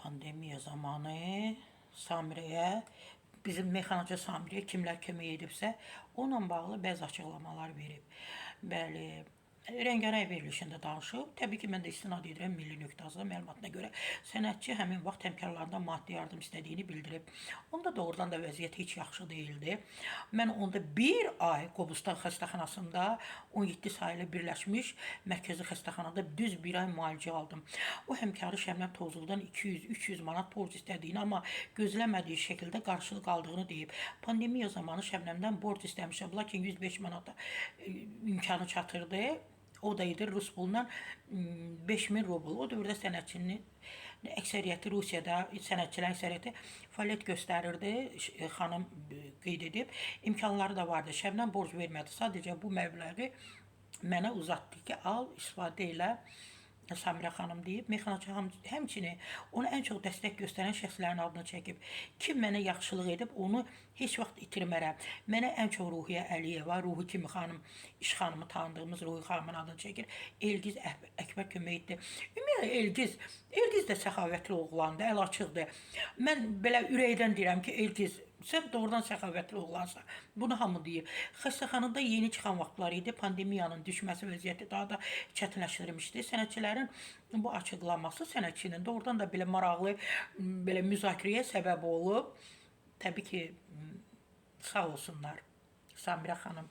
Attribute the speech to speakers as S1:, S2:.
S1: Pandemiya zamanı Samirəyə, bizim mexanaçı Samirəyə kimlər kömək edibsə, onunla bağlı bəzi açıqlamalar verib. Bəli, rəngarəng verilişində danışıb. Təbii ki, mən də istinad edirəm Milli Nöqtə məlumatına görə sənətçi həmin vaxt həmkarlarından maddi yardım istədiyini bildirib. Onda doğrudan da vəziyyət heç yaxşı deyildi. Mən onda bir ay Qobustan xəstəxanasında 17 saylı birləşmiş mərkəzi xəstəxanada düz bir ay müalicə aldım. O həmkarı Şəbnəm Tozluqdan 200-300 manat borc istədiyini, amma gözləmədiyi şəkildə qarşılıq aldığını deyib. Pandemiya zamanı Şəbnəmdən borc istəmişəm, lakin 105 manata imkanı çatırdı. O da idi Rus pulundan 5000 rubl. O dövrdə sənətçinin əksəriyyəti Rusiyada, sənətçilərin əksəriyyəti fəaliyyət göstərirdi. Xanım qeyd edib, imkanları da vardı. Şəbnəm borc vermədi. Sadəcə bu məbləği mənə uzatdı ki, al, istifadə elə. Samirə xanım deyib, mexanaçı həmçinin ona ən çox dəstək göstərən şəxslərin adını çəkib. Kim mənə yaxşılıq edib, onu heç vaxt itirmərəm. Mənə ən çox Ruhiyyə Əliyeva, Ruhi kimi xanım, iş xanımı tanıdığımız Ruhi xanımın adını çəkir. Elgiz Əkbər kömək etdi. Ümumiyyətlə Elgiz də səxavətli oğlandı, əl açıqdır. Mən belə ürəkdən deyirəm ki, Elgiz, sən doğrudan səxavətli oğlansan. Bunu hamı deyir. Xəstəxanada yeni çıxan vaxtlar idi. Pandemiyanın düşməsi vəziyyəti daha da çətinləşdirmişdi. Sənətçilərin bu açıqlaması sənətçinin doğrudan da belə maraqlı, belə müzakirəyə səbəb olub. Təbii ki, sağ olsunlar Samirə xanım.